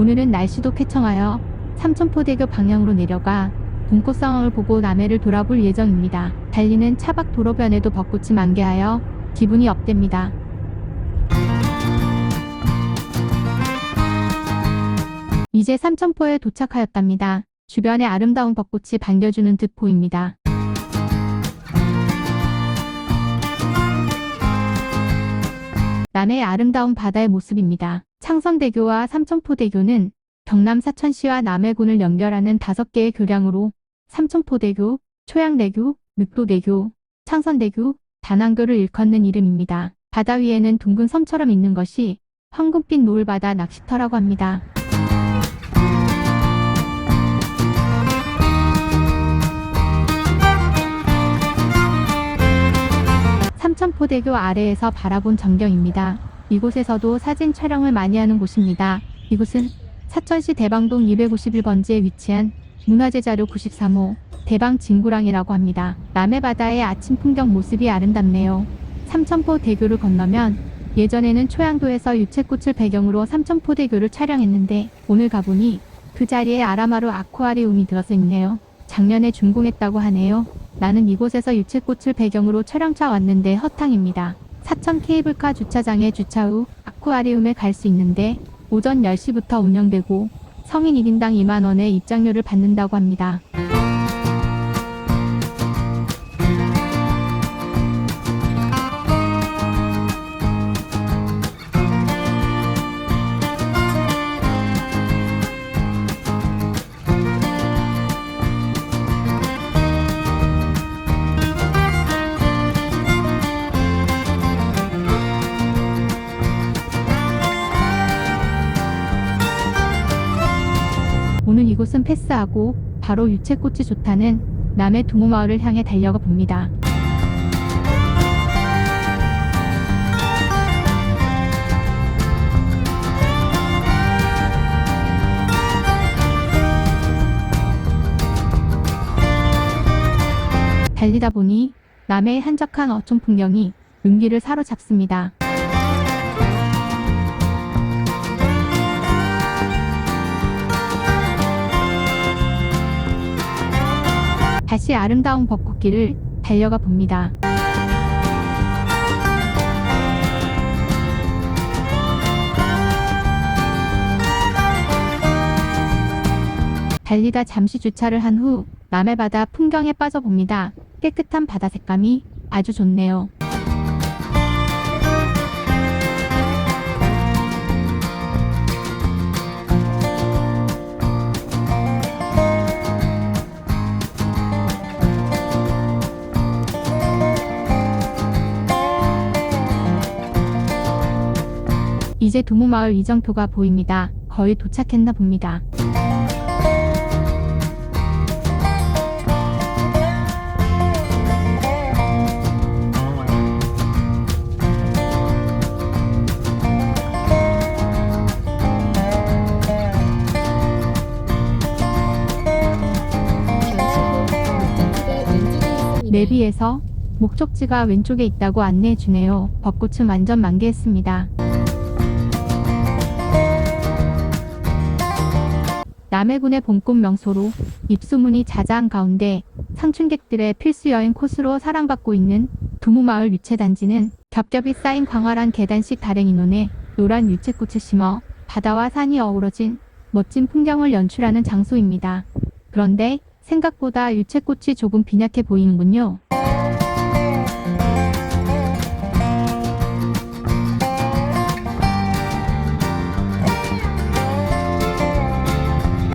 오늘은 날씨도 쾌청하여 삼천포대교 방향으로 내려가 봄꽃 상황을 보고 남해를 돌아볼 예정입니다. 달리는 차박 도로변에도 벚꽃이 만개하여 기분이 업됩니다. 이제 삼천포에 도착하였답니다. 주변에 아름다운 벚꽃이 반겨주는 듯 보입니다. 남해의 아름다운 바다의 모습입니다. 창선대교와 삼천포대교는 경남 사천시와 남해군을 연결하는 5개의 교량으로 삼천포대교, 초양대교, 늑도대교, 창선대교, 단안교를 일컫는 이름입니다. 바다 위에는 둥근 섬처럼 있는 것이 황금빛 노을바다 낚시터라고 합니다. 삼천포대교 아래에서 바라본 전경입니다. 이곳에서도 사진 촬영을 많이 하는 곳입니다. 이곳은 사천시 대방동 251번지에 위치한 문화재 자료 93호 대방진구랑이라고 합니다. 남해바다의 아침 풍경 모습이 아름답네요. 삼천포대교를 건너면 예전에는 초양도에서 유채꽃을 배경으로 삼천포대교를 촬영했는데 오늘 가보니 그 자리에 아라마루 아쿠아리움이 들어서 있네요. 작년에 준공했다고 하네요. 나는 이곳에서 유채꽃을 배경으로 촬영차 왔는데 허탕입니다. 사천 케이블카 주차장에 주차 후 아쿠아리움에 갈 수 있는데 오전 10시부터 운영되고 성인 1인당 2만원의 입장료를 받는다고 합니다. 오늘 이곳은 패스하고 바로 유채꽃이 좋다는 남해 두모마을을 향해 달려가 봅니다. 달리다 보니 남해의 한적한 어촌 풍경이 눈길을 사로잡습니다. 다시 아름다운 벚꽃길을 달려가 봅니다. 달리다 잠시 주차를 한 후 남해바다 풍경에 빠져봅니다. 깨끗한 바다 색감이 아주 좋네요. 이제 두모마을 이정표가 보입니다. 거의 도착했나 봅니다. 내비에서 목적지가 왼쪽에 있다고 안내해 주네요. 벚꽃은 완전 만개했습니다. 남해군의 봄꽃 명소로 입소문이 자자한 가운데 상춘객들의 필수 여행 코스로 사랑받고 있는 두모마을 유채단지는 겹겹이 쌓인 광활한 계단식 다랭 인원에 노란 유채꽃을 심어 바다와 산이 어우러진 멋진 풍경을 연출하는 장소입니다. 그런데 생각보다 유채꽃이 조금 빈약해 보이는군요.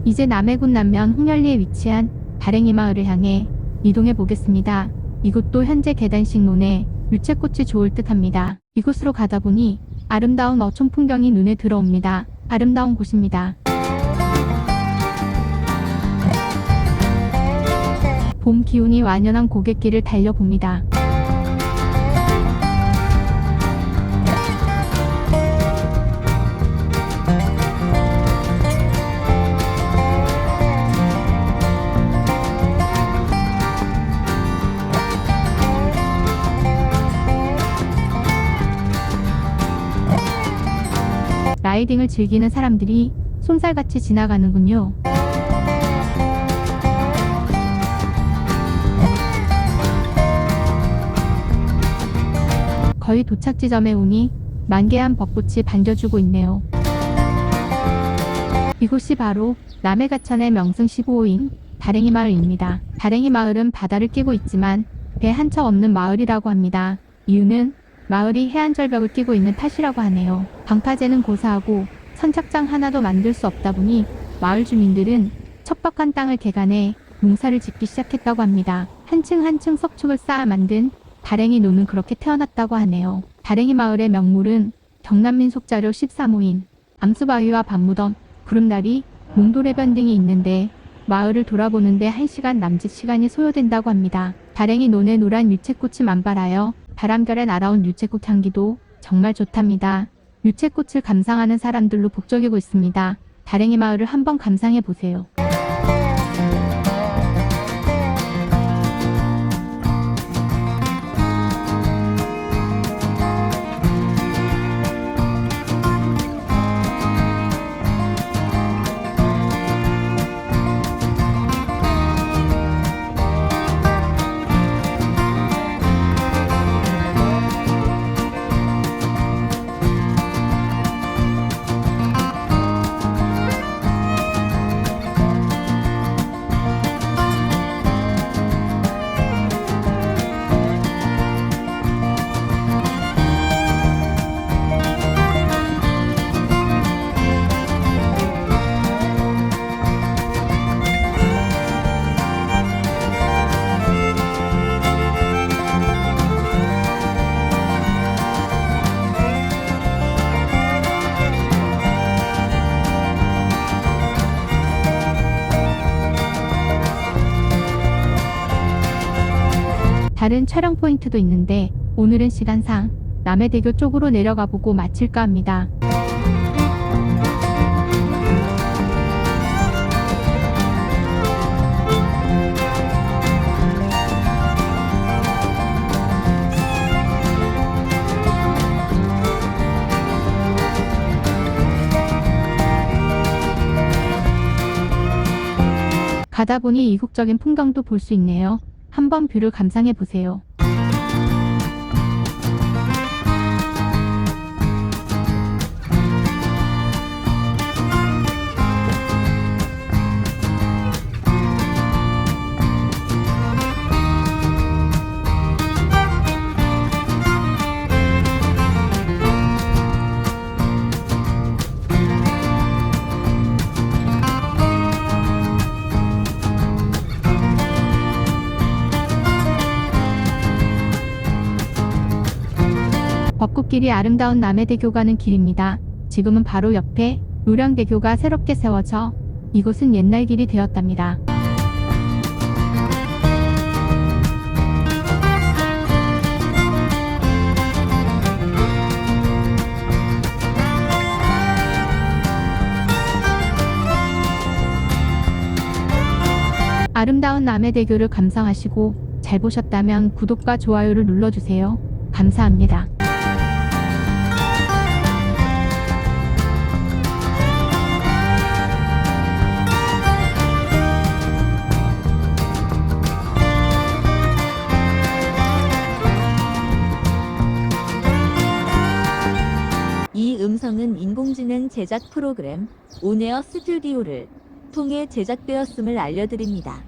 이제 남해군 남면 홍열리에 위치한 다랭이 마을을 향해 이동해 보겠습니다. 이곳도 현재 계단식 논에 유채꽃이 좋을 듯 합니다. 이곳으로 가다 보니 아름다운 어촌 풍경이 눈에 들어옵니다. 아름다운 곳입니다. 봄 기운이 완연한 고갯길을 달려봅니다. 라이딩을 즐기는 사람들이 쏜살같이 지나가는군요. 거의 도착 지점에 오니 만개한 벚꽃이 반겨주고 있네요. 이곳이 바로 남해가천의 명승 15호인 다랭이 마을입니다. 다랭이 마을은 바다를 끼고 있지만 배 한 척 없는 마을이라고 합니다. 이유는 마을이 해안절벽을 끼고 있는 탓이라고 하네요. 방파제는 고사하고 선착장 하나도 만들 수 없다 보니 마을 주민들은 척박한 땅을 개간해 농사를 짓기 시작했다고 합니다. 한층 한층 석축을 쌓아 만든 다랭이 노는 그렇게 태어났다고 하네요. 다랭이 마을의 명물은 경남민속자료 13호인 암수바위와 밤무덤, 구름다리, 몽돌해변 등이 있는데 마을을 돌아보는데 1시간 남짓 시간이 소요된다고 합니다. 다랭이 논에 노란 유채꽃이 만발하여 바람결에 날아온 유채꽃 향기도 정말 좋답니다. 유채꽃을 감상하는 사람들로 북적이고 있습니다. 다랭이 마을을 한번 감상해 보세요. 다른 촬영 포인트도 있는데 오늘은 시간상 남해대교 쪽으로 내려가 보고 마칠까 합니다. 가다 보니 이국적인 풍경도 볼 수 있네요. 한번 뷰를 감상해 보세요. 벚꽃길이 아름다운 남해대교 가는 길입니다. 지금은 바로 옆에 노량대교가 새롭게 세워져 이곳은 옛날 길이 되었답니다. 아름다운 남해대교를 감상하시고 잘 보셨다면 구독과 좋아요를 눌러주세요. 감사합니다. 이 음성은 인공지능 제작 프로그램 온에어 스튜디오를 통해 제작되었음을 알려드립니다.